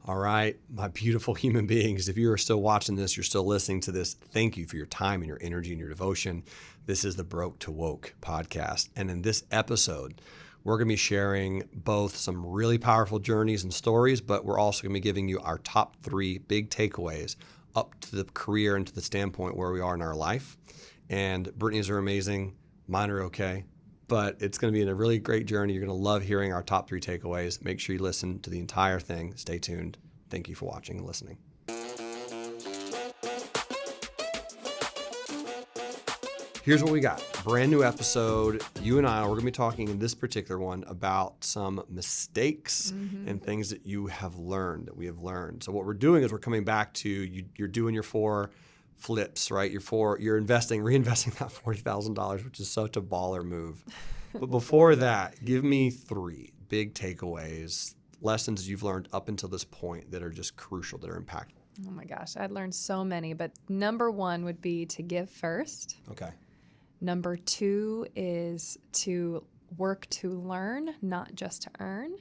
All right, my beautiful human beings, if you are still watching this, you're still listening to this, thank you for your time and your energy and your devotion. This is the Broke to Woke podcast. And in this episode, we're going to be sharing both some really powerful journeys and stories, but we're also going to be giving you our top 3 big takeaways up to the career and to the standpoint where we are in our life. And Britney's are amazing. Mine are okay. But it's going to be a really great journey. You're going to love hearing our top 3 takeaways. Make sure you listen to the entire thing. Stay tuned. Thank you for watching and listening. Here's what we got. Brand new episode. You and I, we're going to be talking in this particular one about some mistakes and things that you have learned, that we have learned. So what we're doing is we're coming back to, you're doing your 4 flips, right? You're reinvesting that $40,000, which is such a baller move. But before that, give me 3 big takeaways, lessons you've learned up until this point that are just crucial, that are impactful. Oh my gosh, I'd learned so many, but number 1 would be to give first. Okay. Number 2 is to work to learn, not just to earn.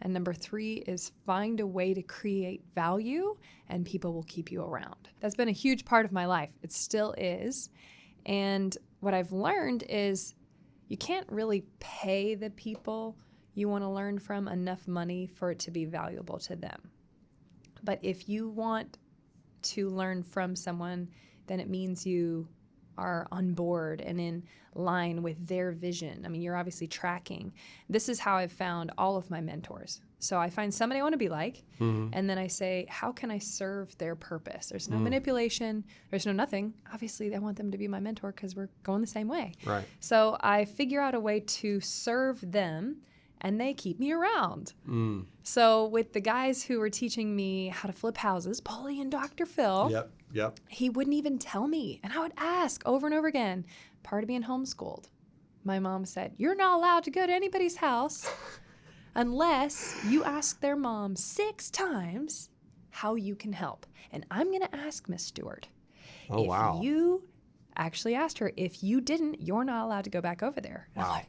And number 3 is find a way to create value and people will keep you around. That's been a huge part of my life. It still is. And what I've learned is you can't really pay the people you want to learn from enough money for it to be valuable to them. But if you want to learn from someone, then it means you are on board and in line with their vision. I mean, you're obviously tracking. This is how I've found all of my mentors. So I find somebody I want to be like, and then I say, how can I serve their purpose? There's no manipulation. There's no nothing. Obviously, I want them to be my mentor because we're going the same way. Right. So I figure out a way to serve them, and they keep me around. So with the guys who were teaching me how to flip houses, Paulie and Dr. Phil, Yep. he wouldn't even tell me. And I would ask over and over again. Part of being homeschooled, my mom said, you're not allowed to go to anybody's house unless you ask their mom 6 times how you can help. And I'm going to ask Miss Stewart. Oh, wow. If you actually asked her, if you didn't, you're not allowed to go back over there. Wow.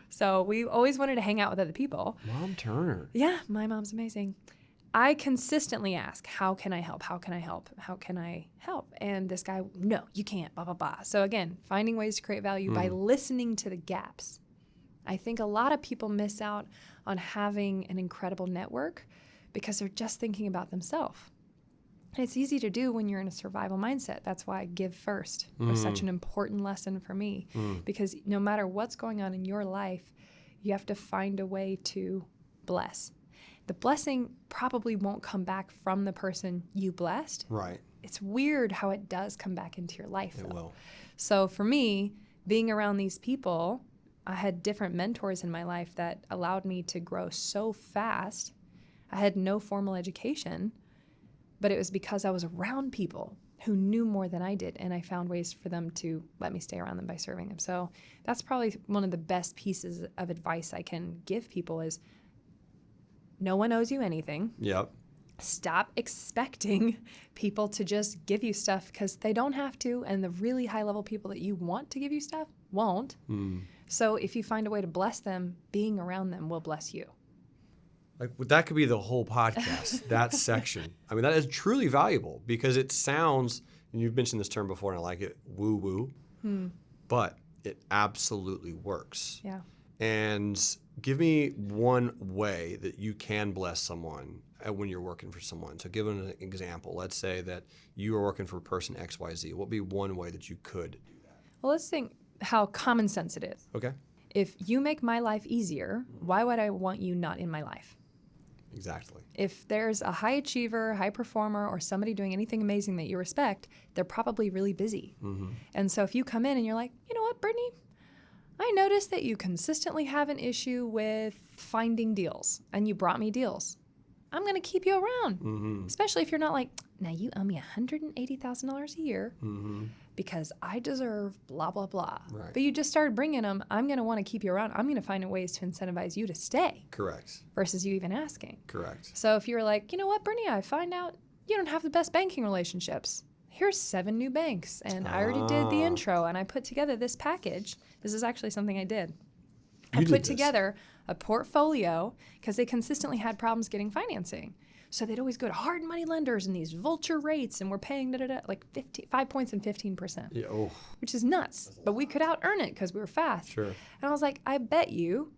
So we always wanted to hang out with other people. Mom Turner. Yeah, my mom's amazing. I consistently ask, how can I help? How can I help? How can I help? And this guy, no, you can't, blah, blah, blah. So again, finding ways to create value by listening to the gaps. I think a lot of people miss out on having an incredible network because they're just thinking about themselves. And it's easy to do when you're in a survival mindset. That's why give first was such an important lesson for me because no matter what's going on in your life, you have to find a way to bless. The blessing probably won't come back from the person you blessed. Right. It's weird how it does come back into your life, though. It will. So for me, being around these people, I had different mentors in my life that allowed me to grow so fast. I had no formal education, but it was because I was around people who knew more than I did, and I found ways for them to let me stay around them by serving them. So that's probably one of the best pieces of advice I can give people is no one owes you anything. Yep. Stop expecting people to just give you stuff because they don't have to, and the really high-level people that you want to give you stuff won't. So if you find a way to bless them, being around them will bless you. Like that could be the whole podcast, that section. I mean, that is truly valuable because it sounds, and you've mentioned this term before, and I like it, woo-woo, but it absolutely works. Yeah. And give me one way that you can bless someone when you're working for someone. So give an example. Let's say that you are working for person XYZ. What would be one way that you could do that? Well, let's think how common sense it is. Okay. If you make my life easier, why would I want you not in my life? Exactly. If there's a high achiever, high performer, or somebody doing anything amazing that you respect, they're probably really busy. And so if you come in and you're like, you know what, Brittany, I noticed that you consistently have an issue with finding deals, and you brought me deals. I'm going to keep you around, especially if you're not like, now you owe me $180,000 a year because I deserve blah, blah, blah. Right. But you just started bringing them. I'm going to want to keep you around. I'm going to find ways to incentivize you to stay. Correct. Versus you even asking. Correct. So if you were like, you know what, Brittany, I find out you don't have the best banking relationships. Here's 7 new banks, and I already did the intro, and I put together this package. This is actually something I did. I put together a portfolio because they consistently had problems getting financing. So they'd always go to hard money lenders and these vulture rates, and we're paying like 5 points and 15%, Yeah. Oh, which is nuts. But we could out earn it because we were fast. sure. And I was like, I bet you,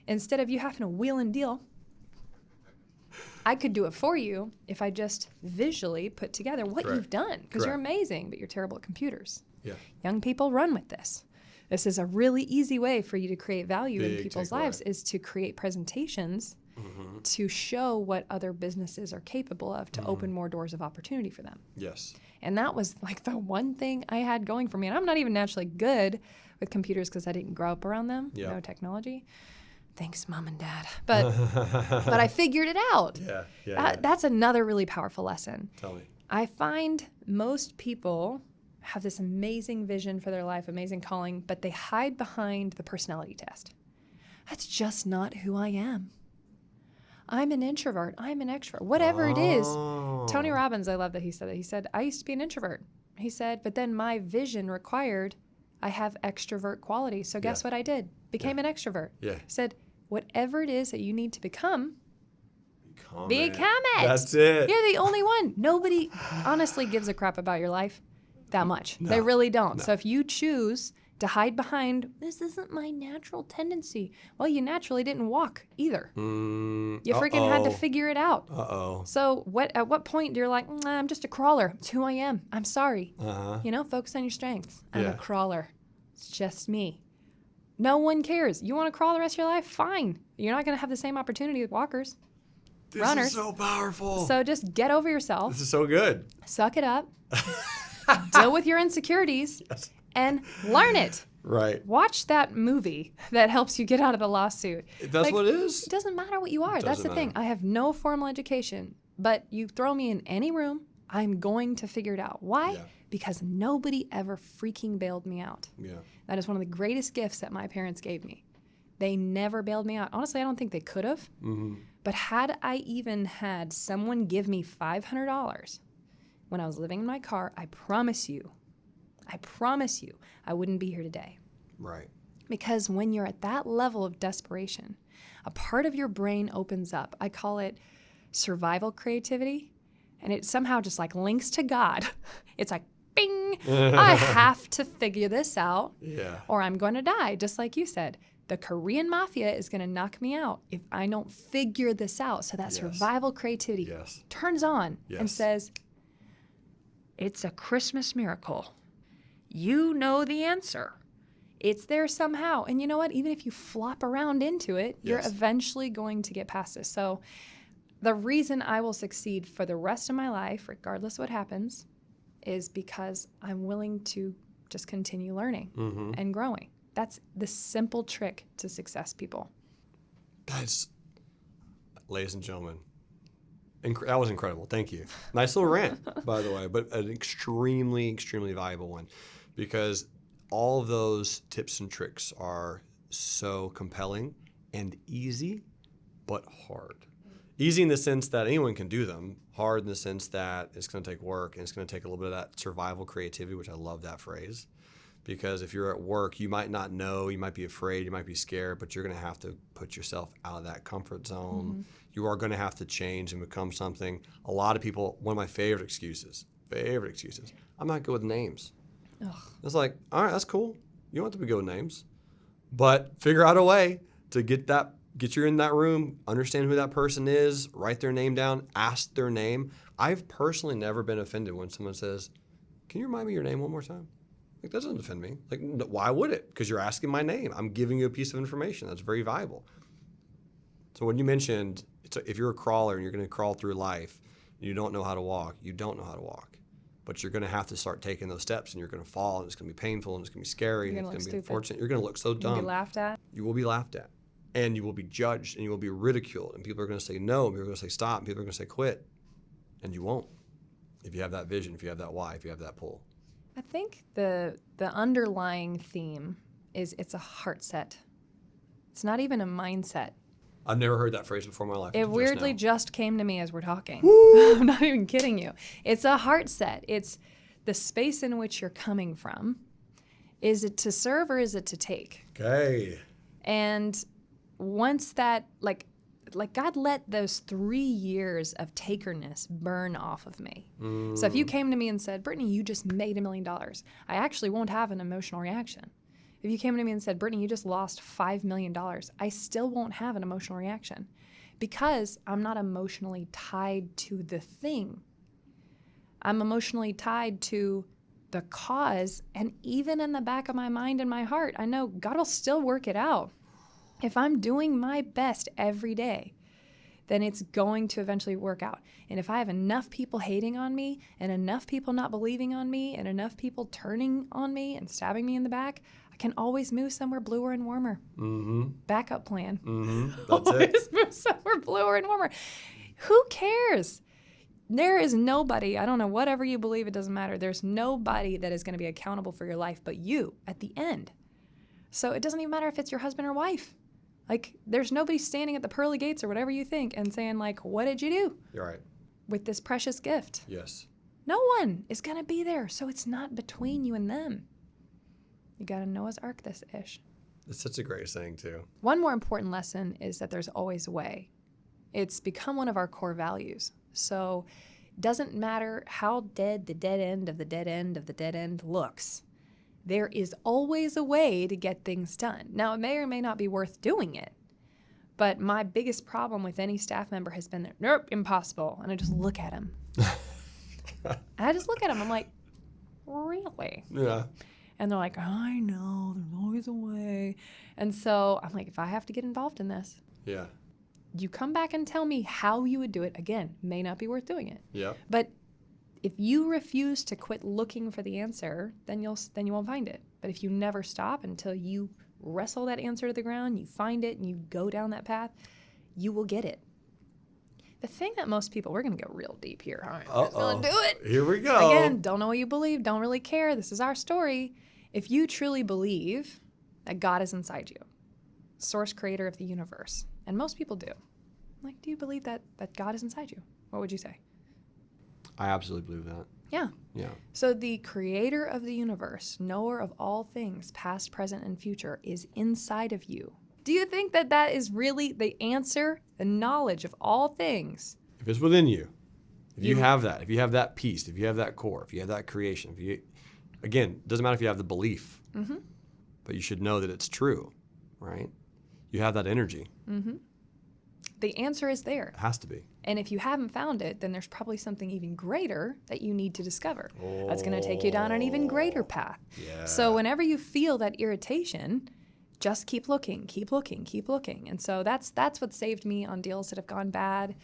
instead of you having to wheel and deal, I could do it for you if I just visually put together what Correct. you've done, because you're Correct. amazing, but you're terrible at computers. Yeah. Young people, run with this. This is a really easy way for you to create value in Big people's takeaway. lives, is to create presentations Mm-hmm. to show what other businesses are capable of to open more doors of opportunity for them. Yes. And that was like the one thing I had going for me. And I'm not even naturally good with computers because I didn't grow up around them, Yeah. no technology. Thanks, Mom and Dad. But I figured it out. Yeah. Yeah. That's another really powerful lesson. Tell me. I find most people have this amazing vision for their life, amazing calling, but they hide behind the personality test. That's just not who I am. I'm an introvert. I'm an extrovert. Whatever it is. Tony Robbins, I love that he said that. He said, I used to be an introvert. He said, but then my vision required I have extrovert qualities. So guess what I did? Became an extrovert. Yeah. He said, whatever it is that you need to become, Become it. That's it. You're the only one. Nobody honestly gives a crap about your life that much. They really don't. So if you choose to hide behind, this isn't my natural tendency, well, you naturally didn't walk either. You freaking had to figure it out. Uh-oh. So at what point you're like, I'm just a crawler. It's who I am. I'm sorry. Uh-huh. Focus on your strengths. I'm Yeah. a crawler. It's just me. No one cares. You want to crawl the rest of your life? Fine. You're not going to have the same opportunity with walkers. This Runners. is so powerful. So just get over yourself. This is so good. Suck it up. Deal with your insecurities. Yes. And learn it. Right. Watch that movie that helps you get out of the lawsuit. That's what it is. It doesn't matter what you are. That's the Doesn't thing. matter. I have no formal education, but you throw me in any room, I'm going to figure it out. Why? Yeah. Because nobody ever freaking bailed me out. Yeah. That is one of the greatest gifts that my parents gave me. They never bailed me out. Honestly, I don't think they could have. Mm-hmm. But had I even had someone give me $500 when I was living in my car, I promise you, I wouldn't be here today. Right. Because when you're at that level of desperation, a part of your brain opens up. I call it survival creativity, and it somehow just like links to God. It's like, bing, I have to figure this out, Yeah. or I'm going to die, just like you said. The Korean mafia is going to knock me out if I don't figure this out. So that Yes. survival creativity Yes. turns on and Yes. says, it's a Christmas miracle. You know the answer. It's there somehow. And you know what? Even if you flop around into it, you're Yes. eventually going to get past this. So the reason I will succeed for the rest of my life, regardless of what happens, is because I'm willing to just continue learning and growing. That's the simple trick to success, people. That's, ladies and gentlemen, that was incredible. Thank you. Nice little rant, by the way, but an extremely, extremely valuable one, because all of those tips and tricks are so compelling and easy, but hard. Easy in the sense that anyone can do them. Hard in the sense that it's going to take work and it's going to take a little bit of that survival creativity, which I love that phrase. Because if you're at work, you might not know, you might be afraid, you might be scared, but you're going to have to put yourself out of that comfort zone. You are going to have to change and become something. A lot of people, one of my favorite excuses, I'm not good with names. Ugh. It's like, all right, that's cool. You don't have to be good with names. But figure out a way to get you in that room, understand who that person is, write their name down, ask their name. I've personally never been offended when someone says, can you remind me your name one more time? Like, that doesn't offend me. Like, why would it? Because you're asking my name. I'm giving you a piece of information that's very valuable. So when you mentioned, if you're a crawler and you're going to crawl through life, and you don't know how to walk, you don't know how to walk. But you're going to have to start taking those steps, and you're going to fall, and it's going to be painful, and it's going to be scary, You're and gonna it's look going to be stupid. unfortunate. You're going to look so You dumb. get laughed at. You will be laughed at, and you will be judged, and you will be ridiculed, and people are going to say no, and people are going to say stop, and people are going to say quit, and you won't. If you have that vision, if you have that why, if you have that pull. I think the underlying theme is it's a heart set. It's not even a mindset. I've never heard that phrase before in my life. It until weirdly now. just came to me as we're talking. I'm not even kidding you. It's a heart set. It's the space in which you're coming from. Is it to serve or is it to take? Okay. And once that, like, like God let those 3 years of takerness burn off of me. So if you came to me and said, Britnie, you just made $1 million, I actually won't have an emotional reaction. If you came to me and said, Britnie, you just lost $5 million, I still won't have an emotional reaction because I'm not emotionally tied to the thing. I'm emotionally tied to the cause, and even in the back of my mind and my heart, I know God will still work it out. If I'm doing my best every day, then it's going to eventually work out. And if I have enough people hating on me and enough people not believing on me and enough people turning on me and stabbing me in the back, I can always move somewhere bluer and warmer. Backup plan. That's Always move somewhere bluer and warmer. Who cares? There is nobody, I don't know, whatever you believe, it doesn't matter. There's nobody that is going to be accountable for your life but you at the end. So it doesn't even matter if it's your husband or wife. Like, there's nobody standing at the pearly gates or whatever you think and saying, like, what did you do You're right. with this precious gift? Yes. No one is going to be there. So it's not between you and them. You got to Noah's Ark this-ish. It's such a great saying, too. One more important lesson is that there's always a way. It's become one of our core values. So it doesn't matter how dead the dead end of the dead end of the dead end looks. There is always a way to get things done. Now, it may or may not be worth doing it, but my biggest problem with any staff member has been, nope, impossible. And I just look at him. I'm like, really? Yeah. And they're like, I know, there's always a way. And so I'm like, if I have to get involved in this, Yeah. you come back and tell me how you would do it. Again, may not be worth doing it. Yeah. But if you refuse to quit looking for the answer, then you won't find it. But if you never stop until you wrestle that answer to the ground, you find it, and you go down that path, you will get it. The thing that most people, we're going to go real deep here. All right, we're just going to do it. Here we go. Again, don't know what you believe, don't really care. This is our story. If you truly believe that God is inside you, source creator of the universe, and most people do. Like, do you believe that God is inside you? What would you say? I absolutely believe that. Yeah. Yeah. So the creator of the universe, knower of all things, past, present, and future, is inside of you. Do you think that is really the answer, the knowledge of all things? If it's within you, if you have that, if you have that peace, if you have that core, if you have that creation, again, it doesn't matter if you have the belief, but you should know that it's true, right? You have that energy. The answer is there. It has to be. And if you haven't found it, then there's probably something even greater that you need to discover. That's going to take you down an even greater path. Yeah. So whenever you feel that irritation, just keep looking, keep looking, keep looking. And so that's what saved me on deals that have gone bad,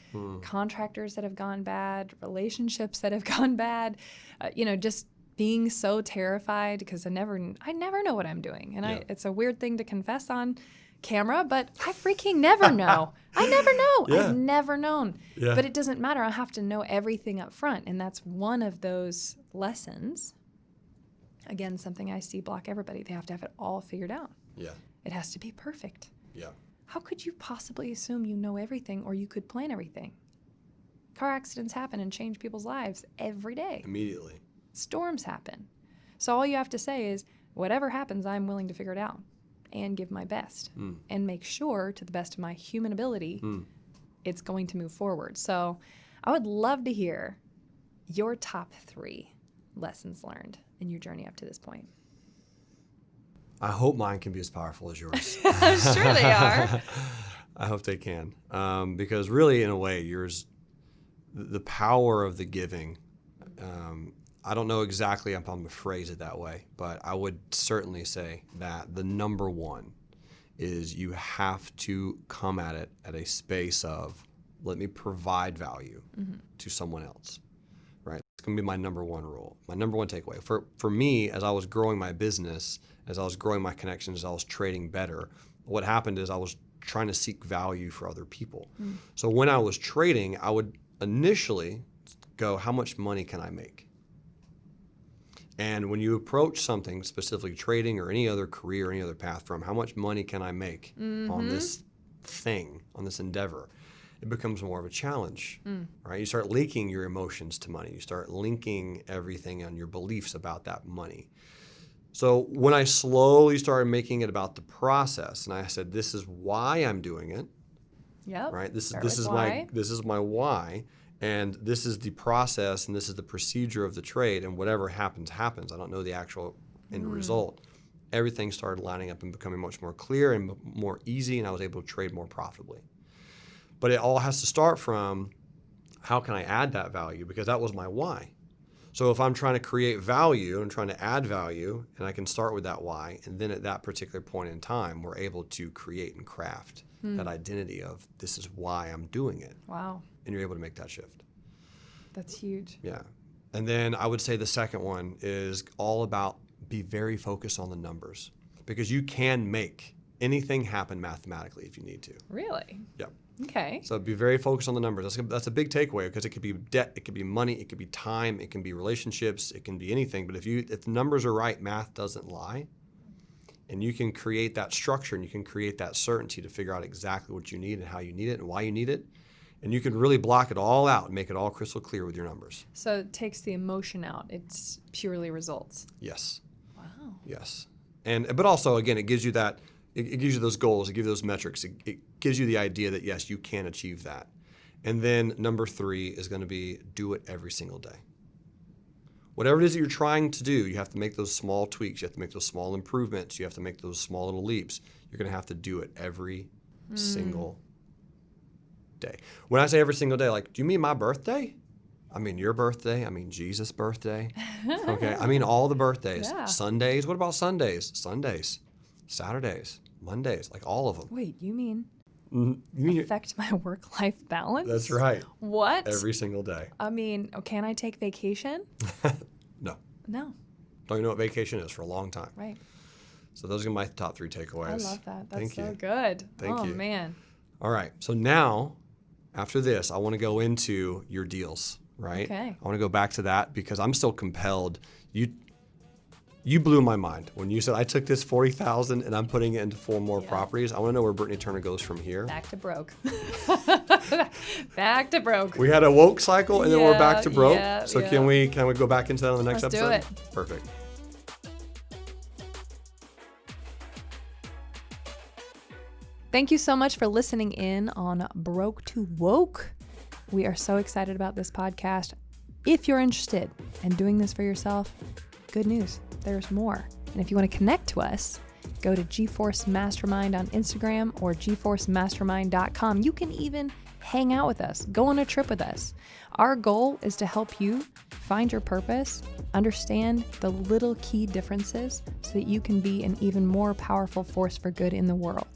contractors that have gone bad, relationships that have gone bad, just being so terrified because I never know what I'm doing. And it's a weird thing to confess on camera, but I freaking never know. I never know. Yeah. I've never known. Yeah. But it doesn't matter. I have to know everything up front. And that's one of those lessons. Again, something I see block everybody. They have to have it all figured out. Yeah. It has to be perfect. Yeah. How could you possibly assume you know everything or you could plan everything? Car accidents happen and change people's lives every day. Immediately. Storms happen. So all you have to say is, whatever happens, I'm willing to figure it out and give my best and make sure, to the best of my human ability, it's going to move forward. So I would love to hear your top 3 lessons learned in your journey up to this point. I hope mine can be as powerful as yours. I'm sure they are. I hope they can. Because really, in a way, the power of the giving, I don't know exactly if I'm going to phrase it that way, but I would certainly say that the number one is you have to come at it at a space of, let me provide value to someone else, right? It's going to be my number one rule, my number one takeaway. For me, as I was growing my business, as I was growing my connections, as I was trading better, what happened is I was trying to seek value for other people. So when I was trading, I would initially go, how much money can I make? And when you approach something, specifically trading or any other career, any other path, from how much money can I make on this thing, on this endeavor, it becomes more of a challenge, right? You start linking your emotions to money. You start linking everything on your beliefs about that money. So when I slowly started making it about the process, and I said, this is why I'm doing it, Yep. Right? This Start is with my why. why, and this is the process, and this is the procedure of the trade, and whatever happens. I don't know the actual end result. Everything started lining up and becoming much more clear and more easy, and I was able to trade more profitably. But it all has to start from, how can I add that value? Because that was my why. So if I'm trying to create value and trying to add value, and I can start with that why, and then at that particular point in time, we're able to create and craft that identity of, this is why I'm doing it. Wow. And you're able to make that shift. That's huge. Yeah. And then I would say the second one is all about, be very focused on the numbers, because you can make anything happen mathematically if you need to. Really? Yep. Okay. So be very focused on the numbers. That's a big takeaway, because it could be debt, it could be money, it could be time, it can be relationships, it can be anything. But if the numbers are right, math doesn't lie. And you can create that structure, and you can create that certainty to figure out exactly what you need and how you need it and why you need it. And you can really block it all out and make it all crystal clear with your numbers. So it takes the emotion out. It's purely results. Yes. Wow. Yes. But also, again, it gives you that, it gives you those goals, it gives you those metrics, it gives you the idea that, yes, you can achieve that. And then number 3 is going to be, do it every single day. Whatever it is that you're trying to do, you have to make those small tweaks, you have to make those small improvements, you have to make those small little leaps. You're going to have to do it every single day. When I say every single day, like, do you mean my birthday? I mean your birthday. I mean Jesus' birthday. Okay. I mean all the birthdays. Yeah. Sundays. What about Sundays? Sundays, Saturdays, Mondays, like all of them. Wait, you mean You mean affect my work-life balance? that's right. What? Every single day. I mean, can I take vacation? No. No. Don't even know what vacation is for a long time. Right. So those are my top 3 takeaways. I love that. That's Thank so you. good. Thank oh, you. man. All right. So now, after this, I want to go into your deals, right? Okay. I want to go back to that because I'm still compelled. You blew my mind when you said, I took this $40,000 and I'm putting it into 4 more properties. I want to know where Britnie Turner goes from here. Back to broke. Back to broke. We had a woke cycle and then we're back to broke. Yeah, so yeah. can we go back into that on the next Let's do episode? it. Perfect. Thank you so much for listening in on Broke to Woke. We are so excited about this podcast. If you're interested in doing this for yourself, good news, there's more. And if you want to connect to us, go to GeForce Mastermind on Instagram or geforcemastermind.com. You can even hang out with us, go on a trip with us. Our goal is to help you find your purpose, understand the little key differences so that you can be an even more powerful force for good in the world.